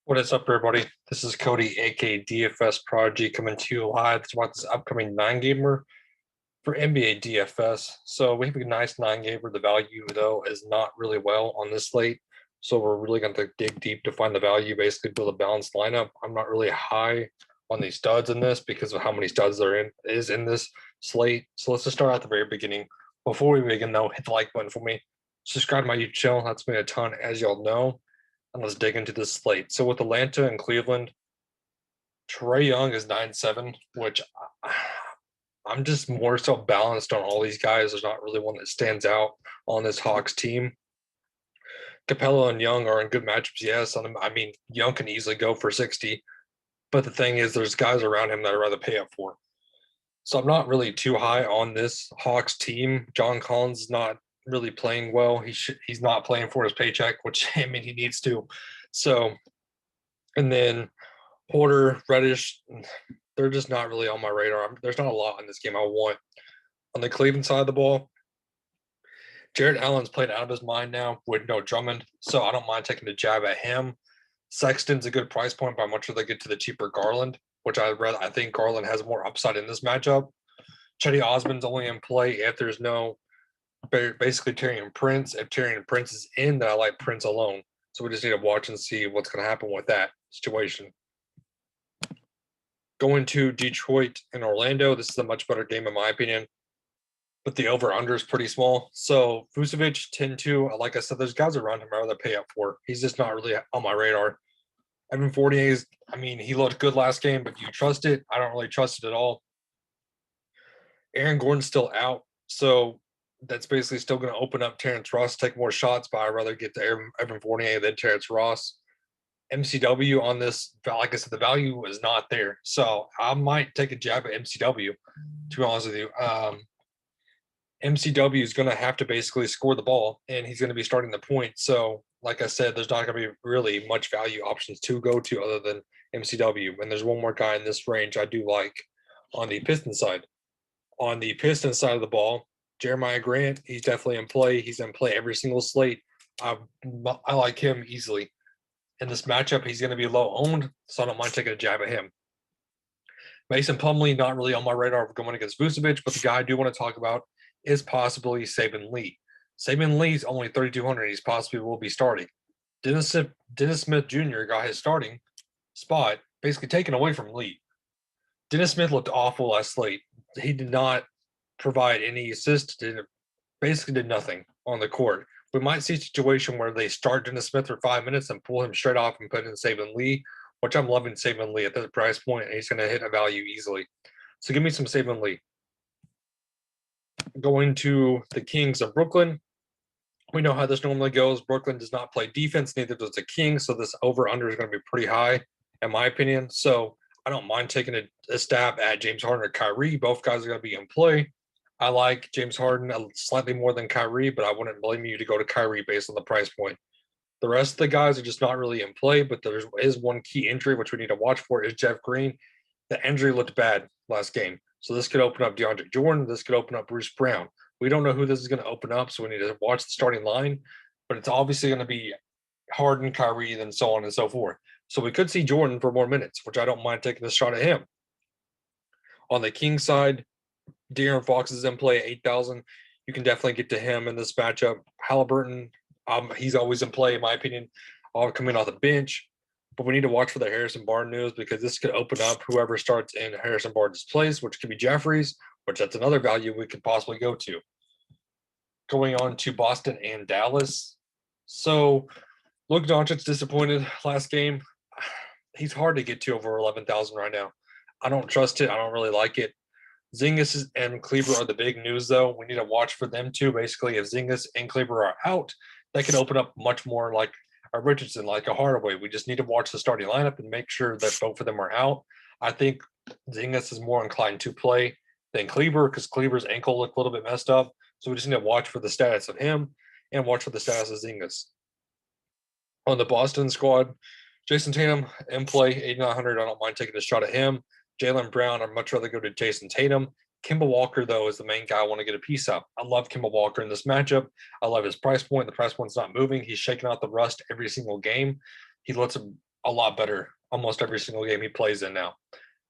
What is up, everybody? This is Cody, aka DFS Prodigy, coming to you live to watch this upcoming 9-gamer for NBA DFS. So we have a nice 9-gamer. The value, though, is not really well on this slate. So we're really going to dig deep to find the value, basically build a balanced lineup. I'm not really high on these studs in this because of how many studs there is in this slate. So let's just start at the very beginning. Before we begin, though, hit the like button for me. Subscribe to my YouTube channel. That's been a ton, as y'all know. And let's dig into this slate. So with Atlanta and Cleveland, Trae Young is 9-7, which I'm just more so balanced on all these guys. There's not really one that stands out on this Hawks team. Capella and Young are in good matchups, yes. I mean, Young can easily go for 60, but the thing is there's guys around him that I'd rather pay up for. So I'm not really too high on this Hawks team. John Collins is not really playing well. He's not playing for his paycheck, which I mean he needs to. So, and then Porter, Reddish, they're just not really on my radar. There's not a lot in this game I want. On the Cleveland side of the ball, Jared Allen's played out of his mind now with no Drummond, so I don't mind taking a jab at him. Sexton's a good price point, but I'm much rather get to the cheaper Garland, which I think Garland has more upside in this matchup. Chetty Osman's only in play if there's no basically Taurean Prince. If Taurean Prince is in, then I like Prince alone. So we just need to watch and see what's going to happen with that situation. Going to Detroit and Orlando, this is a much better game in my opinion, but the over-under is pretty small. So Vucevic, 10-2. Like I said, there's guys around him I'd rather pay up for. He's just not really on my radar. Evan Fournier is, I mean, he looked good last game, but do you trust it? I don't really trust it at all. Aaron Gordon's still out, so that's basically still going to open up Terrence Ross to take more shots, but I'd rather get to Evan Fournier than Terrence Ross. MCW on this, like I said, the value is not there. So I might take a jab at MCW, to be honest with you. MCW is going to have to basically score the ball, and he's going to be starting the point. So, like I said, there's not going to be really much value options to go to other than MCW. And there's one more guy in this range I do like on the Pistons side. On the Pistons side of the ball, Jeremiah Grant, he's definitely in play. He's in play every single slate. I like him easily. In this matchup, he's going to be low owned, so I don't mind taking a jab at him. Mason Plumlee, not really on my radar going against Vucevic, but the guy I do want to talk about is possibly Saben Lee. Saben Lee's only 3,200. He's possibly will be starting. Dennis Smith Jr. got his starting spot basically taken away from Lee. Dennis Smith looked awful last slate. He did not provide any assist, basically did nothing on the court. We might see a situation where they start Dennis Smith for 5 minutes and pull him straight off and put in Saben Lee, which I'm loving Saben Lee at this price point, and he's going to hit a value easily. So give me some Saben Lee. Going to the Kings of Brooklyn. We know how this normally goes. Brooklyn does not play defense, neither does the Kings, so this over-under is going to be pretty high, in my opinion. So I don't mind taking a stab at James Harden or Kyrie. Both guys are going to be in play. I like James Harden slightly more than Kyrie, but I wouldn't blame you to go to Kyrie based on the price point. The rest of the guys are just not really in play, but there is one key injury which we need to watch for is Jeff Green. The injury looked bad last game. So this could open up DeAndre Jordan. This could open up Bruce Brown. We don't know who this is going to open up, so we need to watch the starting line. But it's obviously going to be Harden, Kyrie, and so on and so forth. So we could see Jordan for more minutes, which I don't mind taking a shot at him. On the Kings side, De'Aaron Fox is in play at 8,000. You can definitely get to him in this matchup. Halliburton, he's always in play, in my opinion, coming off the bench. But we need to watch for the Harrison Barnes news because this could open up whoever starts in Harrison Barnes' place, which could be Jeffries, which that's another value we could possibly go to. Going on to Boston and Dallas. So Luka Doncic's disappointed last game. He's hard to get to over 11,000 right now. I don't trust it. I don't really like it. Zingas and Kleber are the big news, though. We need to watch for them, too. Basically, if Zingas and Kleber are out, that can open up much more like a Richardson, like a Hardaway. We just need to watch the starting lineup and make sure that both of them are out. I think Zingas is more inclined to play than Kleber because Kleber's ankle looked a little bit messed up. So we just need to watch for the status of him and watch for the status of Zingas. On the Boston squad, Jason Tatum in play, 8,900. I don't mind taking a shot at him. Jaylen Brown, I'd much rather go to Jason Tatum. Kimball Walker, though, is the main guy I want to get a piece of. I love Kimball Walker in this matchup. I love his price point. The price point's not moving. He's shaking out the rust every single game. He lets a lot better almost every single game he plays in now.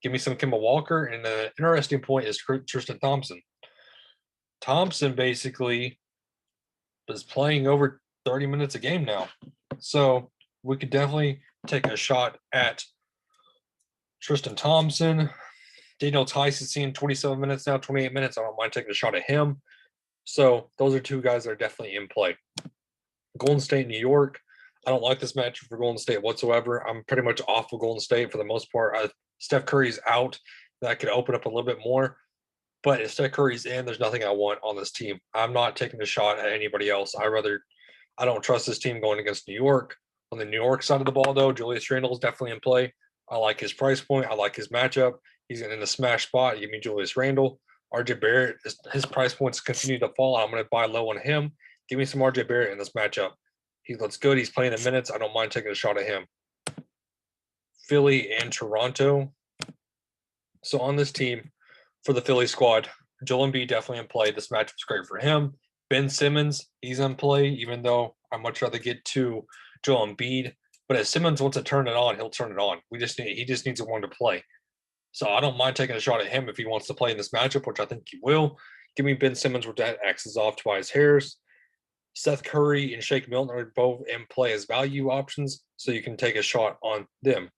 Give me some Kimball Walker, and the interesting point is Tristan Thompson. Thompson basically is playing over 30 minutes a game now. So we could definitely take a shot at Tristan Thompson. Daniel Tice is seeing 27 minutes now, 28 minutes. I don't mind taking a shot at him. So those are two guys that are definitely in play. Golden State, New York. I don't like this match for Golden State whatsoever. I'm pretty much off of Golden State for the most part. Steph Curry's out. That could open up a little bit more. But if Steph Curry's in, there's nothing I want on this team. I'm not taking a shot at anybody else. I don't trust this team going against New York. On the New York side of the ball, though, Julius Randle is definitely in play. I like his price point. I like his matchup. He's in the smash spot. Give me Julius Randle. RJ Barrett, his price points continue to fall. I'm going to buy low on him. Give me some RJ Barrett in this matchup. He looks good. He's playing the minutes. I don't mind taking a shot at him. Philly and Toronto. So on this team, for the Philly squad, Joel Embiid definitely in play. This matchup's great for him. Ben Simmons, he's in play, even though I'd much rather get to Joel Embiid. But if Simmons wants to turn it on, he'll turn it on. He just needs one to play. So I don't mind taking a shot at him if he wants to play in this matchup, which I think he will. Give me Ben Simmons with that X's off Tobias Harris. Seth Curry and Shake Milton are both in play as value options, so you can take a shot on them.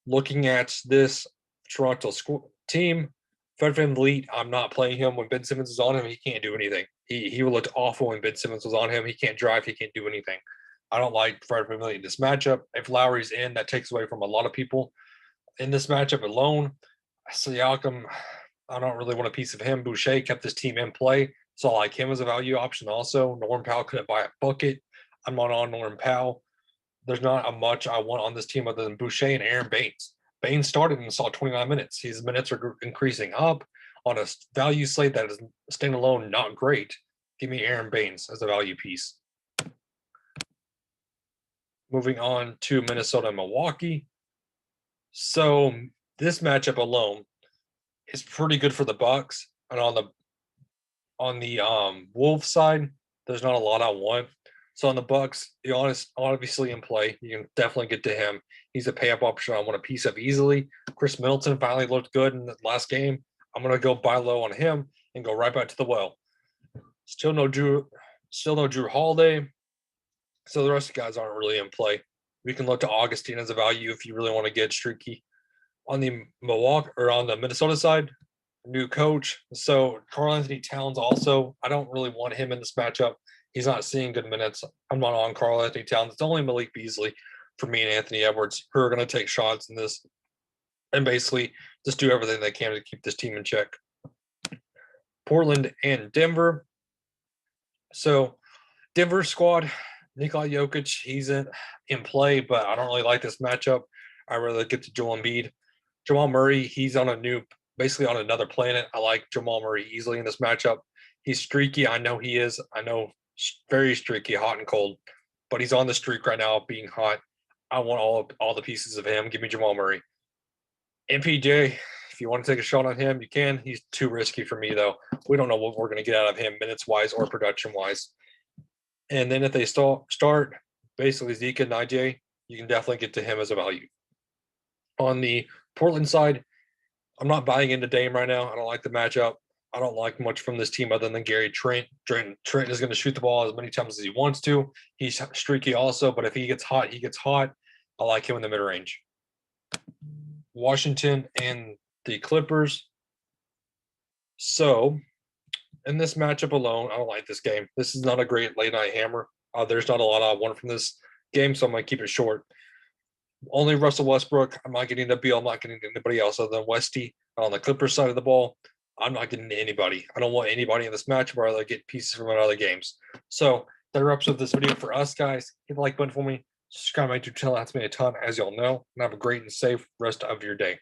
Looking at this Toronto team, Fred VanVleet, I'm not playing him. When Ben Simmons is on him, he can't do anything. He looked awful when Ben Simmons was on him. He can't drive. He can't do anything. I don't like Fred VanVleet in this matchup. If Lowry's in, that takes away from a lot of people. In this matchup alone, Siakam, I don't really want a piece of him. Boucher kept this team in play, so I like him as a value option also. Norm Powell couldn't buy a bucket. I'm not on Norm Powell. There's not a much I want on this team other than Boucher and Aaron Baines. Baines started and saw 29 minutes. His minutes are increasing up on a value slate that is standalone not great. Give me Aaron Baines as a value piece. Moving on to Minnesota and Milwaukee. So this matchup alone is pretty good for the Bucks, and on the Wolves side, there's not a lot I want. So on the Bucks, Giannis obviously in play. You can definitely get to him. He's a pay-up option I want a piece of easily. Chris Middleton finally looked good in the last game. I'm gonna go buy low on him and go right back to the well. Still no Drew Holiday. So the rest of the guys aren't really in play. We can look to Augustine as a value if you really want to get streaky. On the Minnesota side, new coach. So Karl-Anthony Towns also, I don't really want him in this matchup. He's not seeing good minutes. I'm not on Karl-Anthony Towns. It's only Malik Beasley for me and Anthony Edwards who are going to take shots in this and basically just do everything they can to keep this team in check. Portland and Denver. So Denver squad, Nikola Jokic, he's in play, but I don't really like this matchup. I'd rather get to Joel Embiid. Jamal Murray, he's basically on another planet. I like Jamal Murray easily in this matchup. He's streaky. I know he is. I know very streaky, hot and cold, but he's on the streak right now of being hot. I want all the pieces of him. Give me Jamal Murray. MPJ, if you want to take a shot on him, you can. He's too risky for me, though. We don't know what we're going to get out of him minutes-wise or production-wise. And then if they start, basically Zeke and IJ, you can definitely get to him as a value. On the Portland side, I'm not buying into Dame right now. I don't like the matchup. I don't like much from this team other than Gary Trent. Trent is going to shoot the ball as many times as he wants to. He's streaky also, but if he gets hot, he gets hot. I like him in the mid-range. Washington and the Clippers. So in this matchup alone, I don't like this game. This is not a great late-night hammer. There's not a lot I want from this game, so I'm going to keep it short. Only Russell Westbrook. I'm not getting to Beal. I'm not getting to anybody else other than Westy. On the Clippers side of the ball, I'm not getting to anybody. I don't want anybody in this matchup or I'll get pieces from other games. So that wraps up this video for us, guys. Hit the like button for me. Subscribe to my YouTube channel. That's me a ton, as y'all know. And have a great and safe rest of your day.